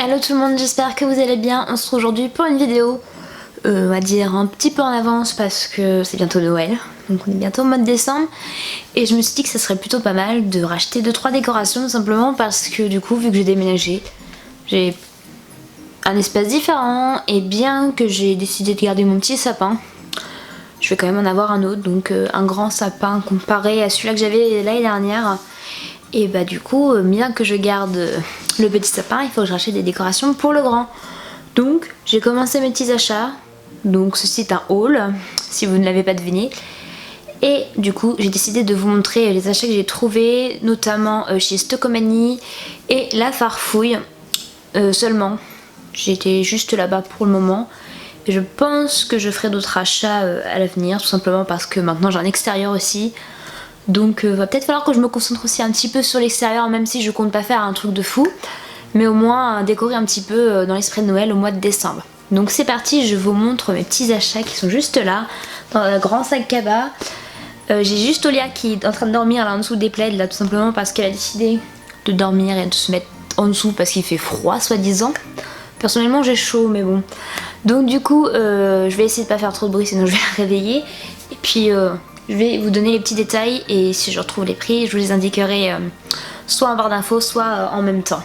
Hello tout le monde, j'espère que vous allez bien. On se retrouve aujourd'hui pour une vidéo, on va dire un petit peu en avance parce que c'est bientôt Noël. Donc on est bientôt au mois de décembre. Et je me suis dit que ça serait plutôt pas mal de racheter 2-3 décorations simplement parce que du coup vu que j'ai déménagé, j'ai un espace différent. Et bien que j'ai décidé de garder mon petit sapin, je vais quand même en avoir un autre. Donc un grand sapin comparé à celui-là que j'avais l'année dernière. Et bah du coup, bien que je garde le petit sapin, il faut que je rachète des décorations pour le grand. Donc j'ai commencé mes petits achats. Donc ceci est un haul, si vous ne l'avez pas deviné. Et du coup j'ai décidé de vous montrer les achats que j'ai trouvés, notamment chez Stockomanie et La Farfouille seulement. J'étais juste là-bas pour le moment. Et je pense que je ferai d'autres achats à l'avenir, tout simplement parce que maintenant j'ai un extérieur aussi. Donc va peut-être falloir que je me concentre aussi un petit peu sur l'extérieur, même si je compte pas faire un truc de fou, mais au moins décorer un petit peu dans l'esprit de Noël au mois de décembre. Donc c'est parti, je vous montre mes petits achats qui sont juste là, dans un grand sac cabas. J'ai juste Olia qui est en train de dormir là en dessous des plaids, là tout simplement parce qu'elle a décidé de dormir et de se mettre en dessous parce qu'il fait froid soi-disant. Personnellement j'ai chaud mais bon. Donc du coup je vais essayer de pas faire trop de bruit sinon je vais la réveiller. Et puis je vais vous donner les petits détails et si je retrouve les prix, je vous les indiquerai soit en barre d'infos, soit en même temps.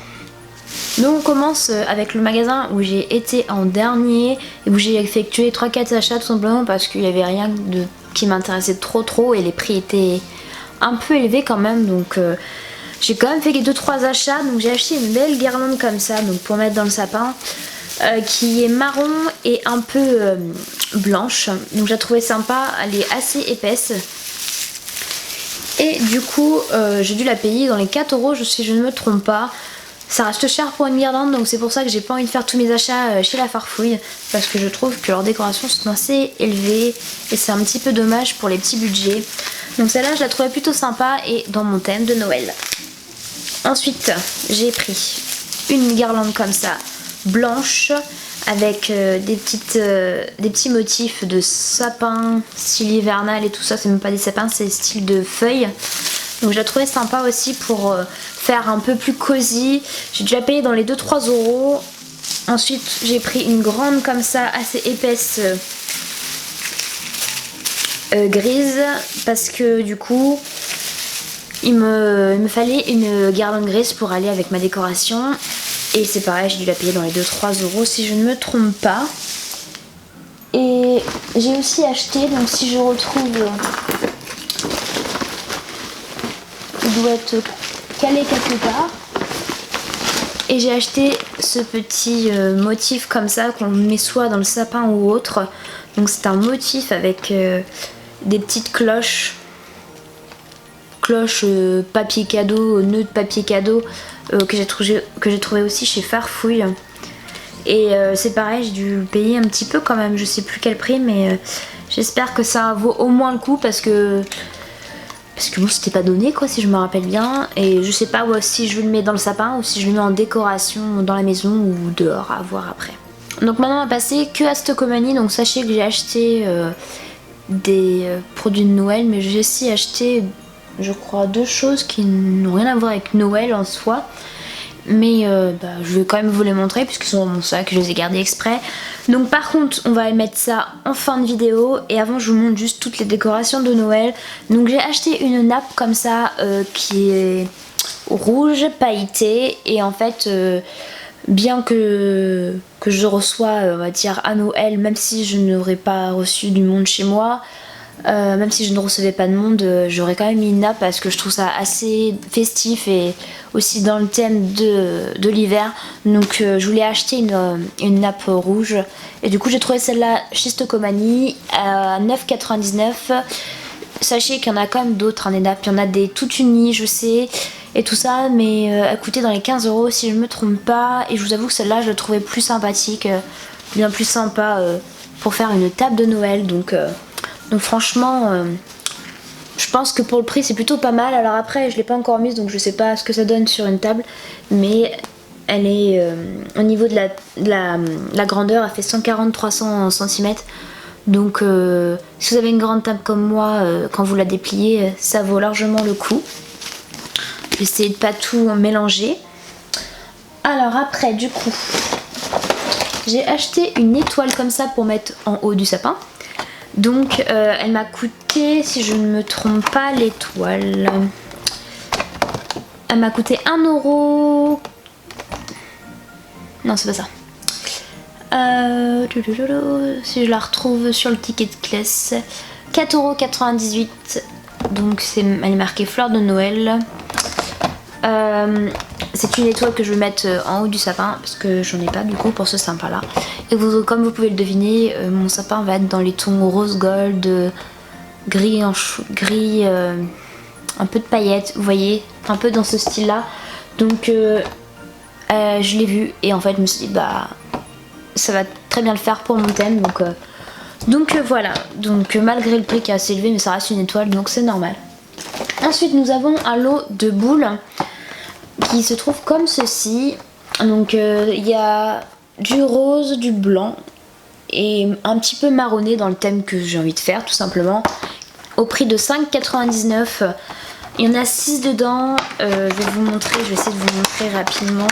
Donc on commence avec le magasin où j'ai été en dernier et où j'ai effectué 3-4 achats tout simplement parce qu'il n'y avait rien qui m'intéressait trop et les prix étaient un peu élevés quand même. Donc j'ai quand même fait 2-3 achats. Donc j'ai acheté une belle guirlande comme ça donc pour mettre dans le sapin. Qui est marron et un peu blanche, donc j'ai trouvé sympa, elle est assez épaisse et du coup j'ai dû la payer dans les 4 € si je ne me trompe pas. Ça reste cher pour une guirlande, donc c'est pour ça que j'ai pas envie de faire tous mes achats chez La Farfouille parce que je trouve que leurs décorations sont assez élevées et c'est un petit peu dommage pour les petits budgets. Donc celle-là je la trouvais plutôt sympa et dans mon thème de Noël. Ensuite j'ai pris une guirlande comme ça blanche avec des petits motifs de sapin style hivernal et tout ça. C'est même pas des sapins, c'est style de feuilles, donc je la trouvais sympa aussi pour faire un peu plus cosy. J'ai déjà payé dans les 2-3 €. Ensuite j'ai pris une grande comme ça assez épaisse grise parce que du coup il me fallait une guirlande grise pour aller avec ma décoration. Et c'est pareil, j'ai dû la payer dans les 2-3 € si je ne me trompe pas. Et j'ai aussi acheté, donc si je retrouve, il doit être calé quelque part. Et j'ai acheté ce petit motif comme ça qu'on met soit dans le sapin ou autre. Donc c'est un motif avec des petites cloches papier cadeau, nœud de papier cadeau que j'ai trouvé aussi chez Farfouille. Et c'est pareil, j'ai dû payer un petit peu quand même, je sais plus quel prix, mais j'espère que ça vaut au moins le coup parce que bon, c'était pas donné quoi si je me rappelle bien. Et je sais pas si je le mets dans le sapin ou si je le mets en décoration dans la maison ou dehors, à voir après. Donc maintenant on va passer que à Stockomanie. Donc sachez que j'ai acheté des produits de Noël, mais j'ai aussi acheté je crois 2 choses qui n'ont rien à voir avec Noël en soi, mais je vais quand même vous les montrer puisqu'ils sont dans mon sac, je les ai gardés exprès. Donc par contre on va mettre ça en fin de vidéo et avant je vous montre juste toutes les décorations de Noël. Donc j'ai acheté une nappe comme ça qui est rouge pailletée et en fait bien que je reçois on va dire à Noël, même si je n'aurais pas reçu du monde chez moi, même si je ne recevais pas de monde, j'aurais quand même mis une nappe parce que je trouve ça assez festif et aussi dans le thème de l'hiver. Donc je voulais acheter une nappe rouge et du coup j'ai trouvé celle-là chez Stockomanie à 9,99 €. Sachez qu'il y en a quand même d'autres des nappes, il y en a des toutes unies je sais et tout ça, mais elle coûtait dans les 15 € si je ne me trompe pas. Et je vous avoue que celle-là je la trouvais plus sympathique, bien plus sympa pour faire une table de Noël. Donc franchement je pense que pour le prix c'est plutôt pas mal. Alors après je l'ai pas encore mise donc je sais pas ce que ça donne sur une table, mais elle est au niveau de la grandeur, elle fait 140-300 cm. Donc si vous avez une grande table comme moi, quand vous la dépliez ça vaut largement le coup. Je vais essayer de pas tout mélanger. Alors après, du coup, j'ai acheté une étoile comme ça pour mettre en haut du sapin. Donc elle m'a coûté, si je ne me trompe pas, l'étoile. Elle m'a coûté 1€. Non, c'est pas ça. Si je la retrouve sur le ticket de classe, 4,98€. Donc elle est marquée fleur de Noël. C'est une étoile que je vais mettre en haut du sapin parce que j'en ai pas du coup pour ce sympa là. Et comme vous pouvez le deviner, mon sapin va être dans les tons rose gold, gris, gris, un peu de paillettes, vous voyez, un peu dans ce style là. Donc je l'ai vu et en fait je me suis dit bah ça va très bien le faire pour mon thème. Donc voilà, donc malgré le prix qui est assez élevé, mais ça reste une étoile donc c'est normal. Ensuite nous avons un lot de boules qui se trouve comme ceci. Donc il y a du rose, du blanc et un petit peu marronné dans le thème que j'ai envie de faire tout simplement. Au prix de 5,99€. Il y en a 6 dedans. Je vais vous montrer, je vais essayer de vous montrer rapidement.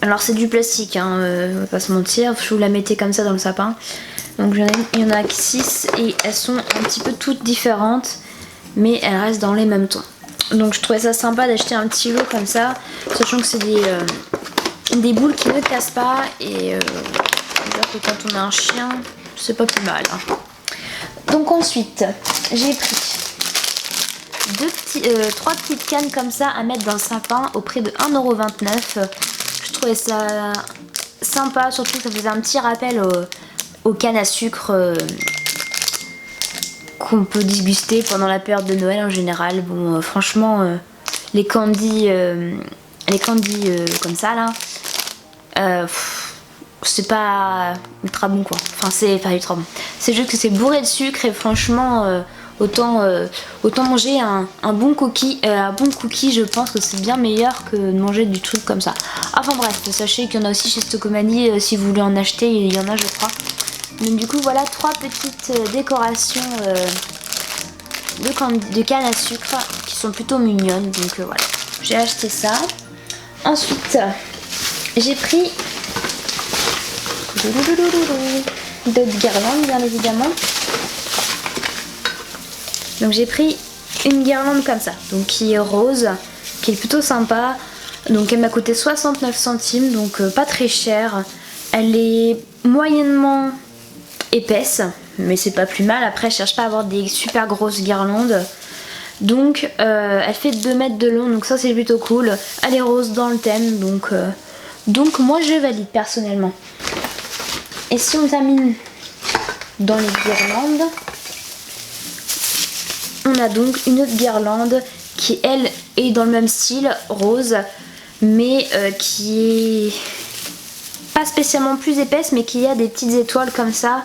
Alors c'est du plastique, hein, on va pas se mentir, je vous la mettez comme ça dans le sapin. Donc il y en a 6 et elles sont un petit peu toutes différentes, mais elles restent dans les mêmes tons. Donc je trouvais ça sympa d'acheter un petit lot comme ça, sachant que c'est des boules qui ne cassent pas et que quand on a un chien, c'est pas plus mal. Hein. Donc ensuite, j'ai pris 3 petites cannes comme ça à mettre dans le sapin au prix de 1,29€. Je trouvais ça sympa, surtout que ça faisait un petit rappel aux cannes à sucre qu'on peut déguster pendant la période de Noël en général. Bon, franchement, les candies comme ça là, c'est pas ultra bon quoi. Enfin, c'est pas ultra bon. C'est juste que c'est bourré de sucre et franchement, autant manger un bon cookie, je pense que c'est bien meilleur que de manger du truc comme ça. Enfin bref, sachez qu'il y en a aussi chez Stocomanie, si vous voulez en acheter, il y en a je crois. Donc du coup voilà 3 petites décorations de canne à sucre qui sont plutôt mignonnes. Donc voilà, j'ai acheté ça. Ensuite, j'ai pris d'autres guirlandes bien évidemment. Donc j'ai pris une guirlande comme ça, donc qui est rose, qui est plutôt sympa. Donc elle m'a coûté 69 centimes, donc pas très cher. Elle est moyennement épaisse, mais c'est pas plus mal. Après je cherche pas à avoir des super grosses guirlandes. Donc elle fait 2 mètres de long, donc ça c'est plutôt cool. Elle est rose dans le thème, donc moi je valide personnellement. Et si on termine dans les guirlandes, on a donc une autre guirlande qui elle est dans le même style, rose, mais qui est pas spécialement plus épaisse, mais qui a des petites étoiles comme ça,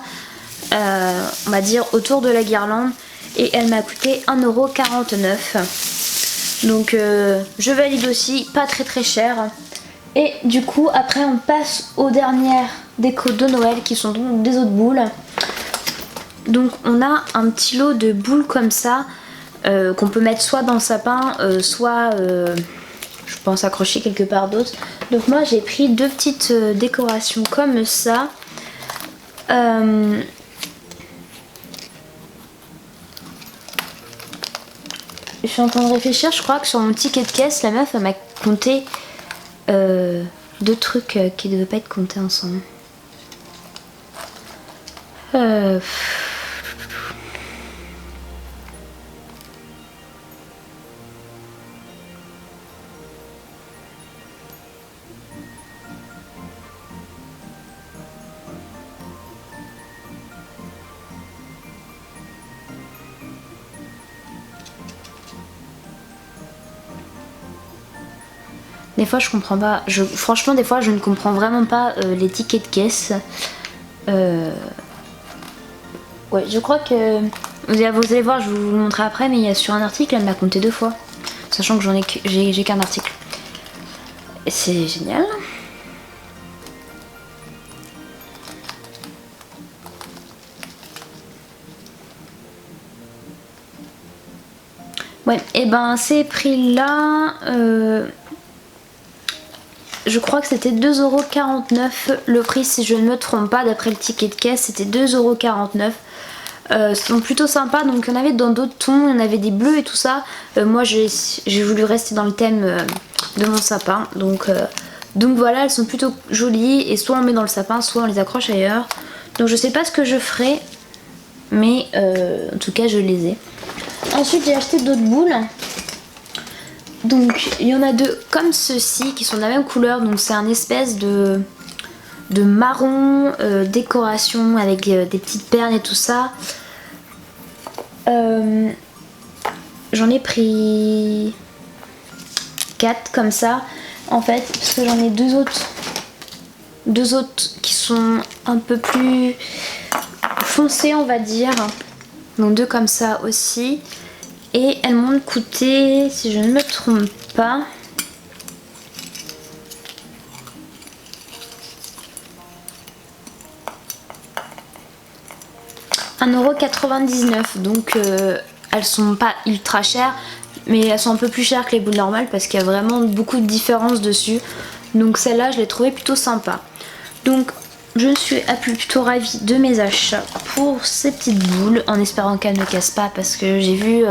on va dire autour de la guirlande, et elle m'a coûté 1,49€. Donc je valide aussi, pas très cher. Et du coup après on passe aux dernières décos de Noël qui sont donc des autres boules. Donc on a un petit lot de boules comme ça qu'on peut mettre soit dans le sapin, soit je pense accrocher quelque part d'autre. Donc moi j'ai pris 2 petites décorations comme ça. Je suis en train de réfléchir, je crois que sur mon ticket de caisse, la meuf elle m'a compté 2 trucs qui ne devaient pas être comptés ensemble. Des fois je comprends pas, franchement des fois je ne comprends vraiment pas les tickets de caisse. Ouais, je crois que vous allez voir, je vais vous le montrer après, mais il y a sur un article, elle m'a compté 2 fois, sachant que j'ai qu'un article. C'est génial. Ouais, et ben ces prix là, je crois que c'était 2,49€ le prix si je ne me trompe pas, d'après le ticket de caisse c'était 2,49€. Sont plutôt sympas, donc il y en avait dans d'autres tons, il y en avait des bleus et tout ça. Moi j'ai voulu rester dans le thème de mon sapin, donc voilà, elles sont plutôt jolies et soit on met dans le sapin, soit on les accroche ailleurs. Donc je sais pas ce que je ferai, mais en tout cas je les ai. Ensuite j'ai acheté d'autres boules. Donc il y en a deux comme ceci qui sont de la même couleur, donc c'est un espèce de marron décoration avec des petites perles et tout ça. J'en ai pris 4 comme ça en fait, parce que j'en ai deux autres qui sont un peu plus foncées on va dire, donc 2 comme ça aussi, et elles m'ont coûté, si je ne me trompe pas, €1,99€, donc elles sont pas ultra chères, mais elles sont un peu plus chères que les boules normales parce qu'il y a vraiment beaucoup de différence dessus. Donc celle-là je l'ai trouvée plutôt sympa. Donc je suis plutôt ravie de mes achats pour ces petites boules, en espérant qu'elles ne cassent pas, parce que j'ai vu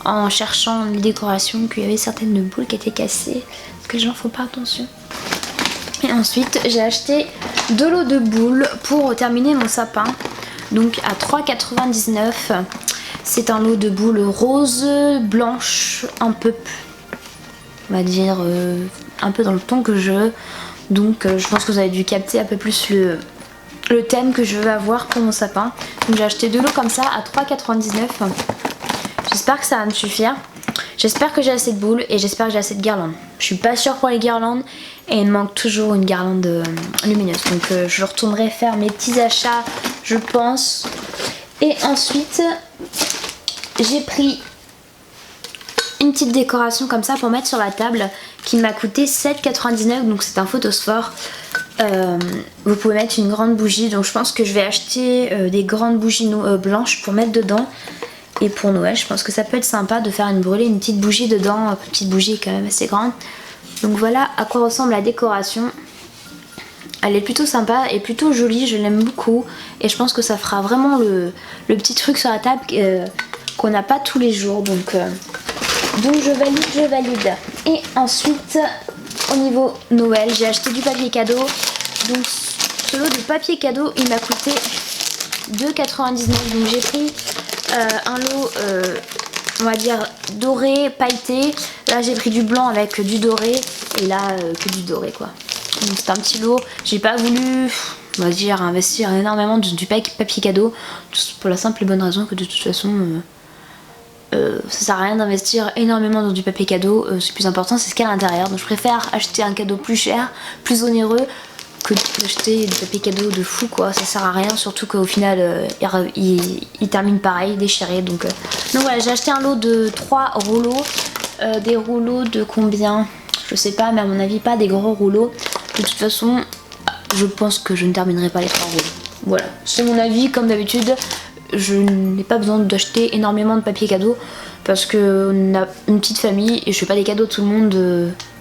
en cherchant les décorations qu'il y avait certaines boules qui étaient cassées, parce que les gens font pas attention. Et ensuite j'ai acheté 2 lots de boules pour terminer mon sapin, donc à €3,99€. C'est un lot de boules roses, blanches, un peu, on va dire, un peu dans le ton que je veux. Donc je pense que vous avez dû capter un peu plus le thème que je veux avoir pour mon sapin. Donc j'ai acheté 2 lots comme ça à €3,99€. J'espère que ça va me suffire. J'espère que j'ai assez de boules et j'espère que j'ai assez de guirlandes. Je suis pas sûre pour les guirlandes et il me manque toujours une guirlande lumineuse. Donc je retournerai faire mes petits achats, je pense. Et ensuite j'ai pris une petite décoration comme ça pour mettre sur la table qui m'a coûté €7,99€, donc c'est un photosphore. Vous pouvez mettre une grande bougie, donc je pense que je vais acheter des grandes bougies blanches pour mettre dedans. Et pour Noël je pense que ça peut être sympa de faire brûler une petite bougie dedans, une petite bougie quand même assez grande. Donc voilà à quoi ressemble la décoration. Elle est plutôt sympa et plutôt jolie, je l'aime beaucoup. Et je pense que ça fera vraiment le petit truc sur la table qu'on n'a pas tous les jours. Donc je valide. Et ensuite au niveau Noël j'ai acheté du papier cadeau. Donc ce lot de papier cadeau il m'a coûté €2,99€. Donc j'ai pris un lot on va dire doré, pailleté. Là j'ai pris du blanc avec du doré et là que du doré quoi. Donc c'est un petit lot. J'ai pas voulu, on va dire, investir énormément du papier cadeau, pour la simple et bonne raison que de toute façon ça sert à rien d'investir énormément dans du papier cadeau. Ce plus important c'est ce qu'il y a à l'intérieur. Donc je préfère acheter un cadeau plus cher, plus onéreux, que d'acheter du papier cadeau de fou quoi. Ça sert à rien, surtout qu'au final il termine pareil, déchiré. Donc voilà, j'ai acheté un lot de 3 rouleaux, des rouleaux de combien je sais pas, mais à mon avis pas des gros rouleaux. De toute façon je pense que je ne terminerai pas les 3 rouleaux. Voilà, c'est mon avis. Comme d'habitude je n'ai pas besoin d'acheter énormément de papier cadeau parce qu'on a une petite famille et je fais pas des cadeaux à tout le monde.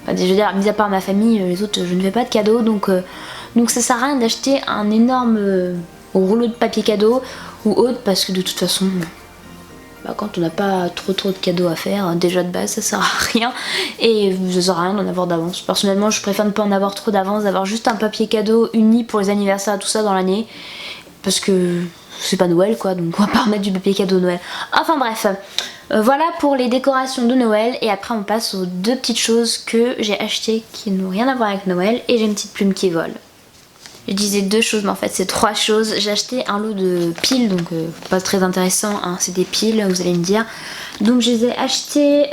Je veux dire, mis à part ma famille, les autres je ne fais pas de cadeaux, donc ça sert à rien d'acheter un énorme rouleau de papier cadeau ou autre, parce que de toute façon quand on n'a pas trop de cadeaux à faire, déjà de base ça sert à rien et ça sert à rien d'en avoir d'avance. Personnellement je préfère ne pas en avoir trop d'avance, d'avoir juste un papier cadeau uni pour les anniversaires tout ça dans l'année, parce que c'est pas Noël quoi, donc on va pas remettre du papier cadeau Noël. Enfin bref, voilà pour les décorations de Noël. Et après on passe aux 2 petites choses que j'ai achetées qui n'ont rien à voir avec Noël. Et j'ai une petite plume qui vole. Je disais 2 choses mais en fait c'est 3 choses. J'ai acheté un lot de piles, donc pas très intéressant hein, c'est des piles vous allez me dire. Donc je les ai achetées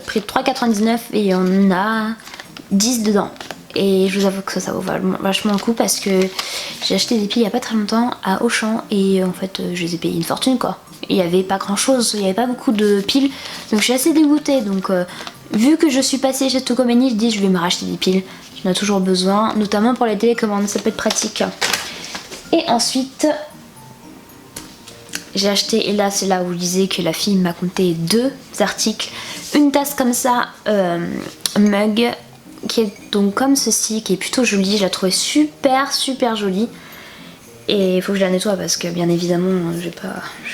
prix de €3,99 et il y en a 10 dedans. Et je vous avoue que ça vaut vachement le coup, parce que j'ai acheté des piles il n'y a pas très longtemps à Auchan et en fait je les ai payées une fortune quoi. Il n'y avait pas grand chose, il n'y avait pas beaucoup de piles, donc je suis assez dégoûtée. Donc vu que je suis passée chez Tokomani, je dis je vais me racheter des piles, j'en ai toujours besoin, notamment pour les télécommandes, ça peut être pratique. Et ensuite j'ai acheté, et là c'est là où je disais que la fille m'a compté 2 articles. Une tasse comme ça, mug, qui est donc comme ceci, qui est plutôt jolie. Je la trouvais super jolie. Et il faut que je la nettoie parce que bien évidemment je vais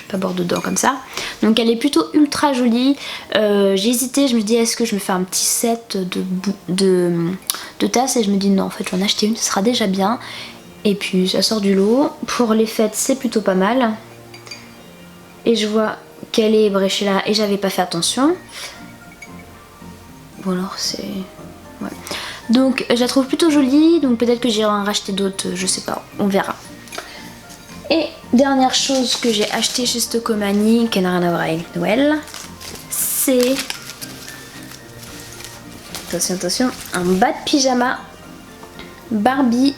pas boire dedans comme ça. Donc elle est plutôt ultra jolie. J'ai hésité, je me dis est-ce que je me fais un petit set de tasses, et je me dis non, en fait je vais en acheter une, ce sera déjà bien. Et puis ça sort du lot. Pour les fêtes c'est plutôt pas mal. Et je vois qu'elle est bréchée là et j'avais pas fait attention. Bon alors c'est... ouais. Donc je la trouve plutôt jolie, donc peut-être que j'irai en racheter d'autres, je sais pas, on verra. Et dernière chose que j'ai acheté chez Stocomanie, qui n'a rien à voir avec Noël, c'est... attention, un bas de pyjama Barbie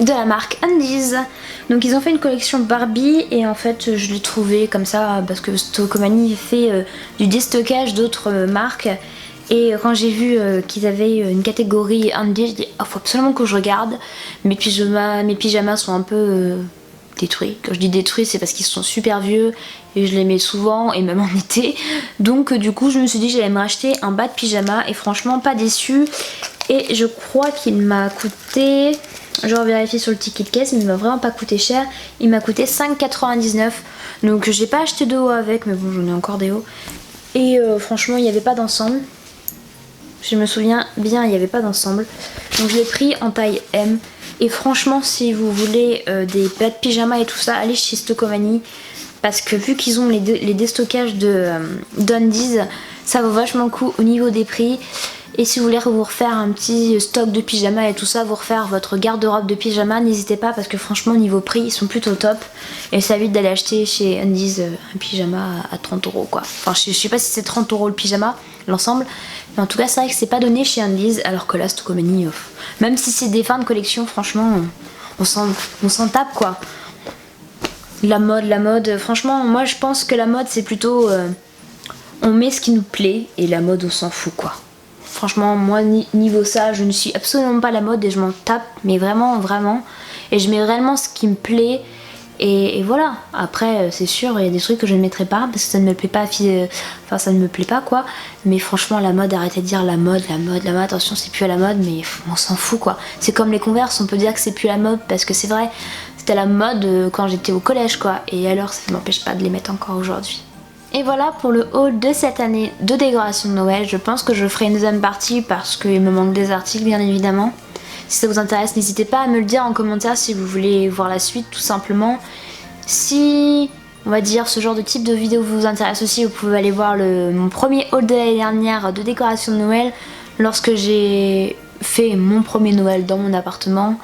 de la marque Undies. Donc ils ont fait une collection Barbie et en fait je l'ai trouvé comme ça parce que Stocomanie fait du déstockage d'autres marques. Et quand j'ai vu qu'ils avaient une catégorie Undies, je dis oh, faut absolument que je regarde. Mes pyjamas sont un peu détruits. Quand je dis détruits, c'est parce qu'ils sont super vieux et je les mets souvent et même en été. Donc du coup je me suis dit que j'allais me racheter un bas de pyjama et franchement pas déçue. Et je crois qu'il m'a coûté, je vais vérifier sur le ticket de caisse, mais il m'a vraiment pas coûté cher. Il m'a coûté 5,99 €. Donc j'ai pas acheté de haut avec, mais bon j'en ai encore des hauts. Et franchement il n'y avait pas d'ensemble. Je me souviens bien, il n'y avait pas d'ensemble. Donc je l'ai pris en taille M. Et franchement, si vous voulez des bas de pyjama et tout ça, allez chez Stocomanie. Parce que vu qu'ils ont les déstockages d'Undies, ça vaut vachement le coup au niveau des prix. Et si vous voulez vous refaire un petit stock de pyjama et tout ça, vous refaire votre garde-robe de pyjama, n'hésitez pas parce que franchement niveau prix ils sont plutôt top. Et ça évite d'aller acheter chez Undies un pyjama à 30 € quoi. Enfin je sais pas si c'est 30 € le pyjama, l'ensemble. Mais en tout cas c'est vrai que c'est pas donné chez Undies, alors que là Stocomanie, même si c'est des fins de collection, franchement on s'en tape quoi. La mode, franchement moi je pense que la mode c'est plutôt on met ce qui nous plaît et la mode on s'en fout quoi. Franchement, moi, niveau ça, je ne suis absolument pas la mode et je m'en tape, mais vraiment. Et je mets réellement ce qui me plaît. Et voilà. Après, c'est sûr, il y a des trucs que je ne mettrai pas parce que ça ne me plaît pas. Enfin, ça ne me plaît pas, quoi. Mais franchement, la mode, arrêtez de dire la mode. Attention, c'est plus à la mode, mais on s'en fout, quoi. C'est comme les Converse, on peut dire que c'est plus la mode parce que c'est vrai, c'était la mode quand j'étais au collège, quoi. Et alors, ça ne m'empêche pas de les mettre encore aujourd'hui. Et voilà pour le haul de cette année de décoration de Noël. Je pense que je ferai une deuxième partie parce qu'il me manque des articles bien évidemment. Si ça vous intéresse, n'hésitez pas à me le dire en commentaire si vous voulez voir la suite tout simplement. Si, on va dire, ce genre de type de vidéo vous intéresse aussi, vous pouvez aller voir mon premier haul de l'année dernière de décoration de Noël lorsque j'ai fait mon premier Noël dans mon appartement,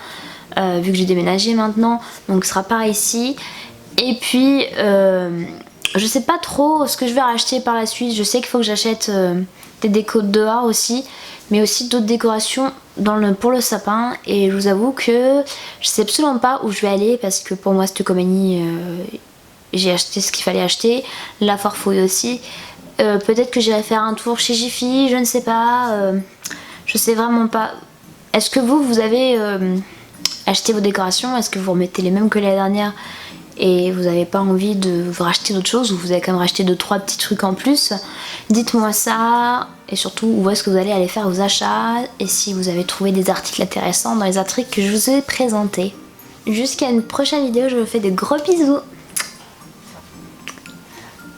vu que j'ai déménagé maintenant. Donc ce sera par ici. Et puis... je sais pas trop ce que je vais racheter par la suite. Je sais qu'il faut que j'achète des décos de dehors aussi, mais aussi d'autres décorations pour le sapin. Et je vous avoue que je sais absolument pas où je vais aller parce que pour moi Stocomanie, j'ai acheté ce qu'il fallait acheter. La Farfouille aussi. Peut-être que j'irai faire un tour chez Jiffy, je ne sais pas. Je sais vraiment pas. Est-ce que vous avez acheté vos décorations? Est-ce que vous remettez les mêmes que l'année dernière? Et vous n'avez pas envie de vous racheter d'autres choses ou vous avez quand même racheté 2-3 petits trucs en plus, dites-moi ça. Et surtout où est-ce que vous allez aller faire vos achats et si vous avez trouvé des articles intéressants dans les articles que je vous ai présentés. Jusqu'à une prochaine vidéo, je vous fais de gros bisous.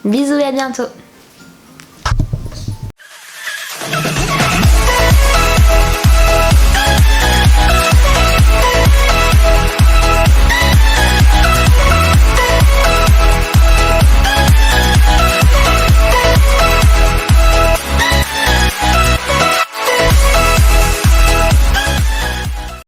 Bisous et à bientôt.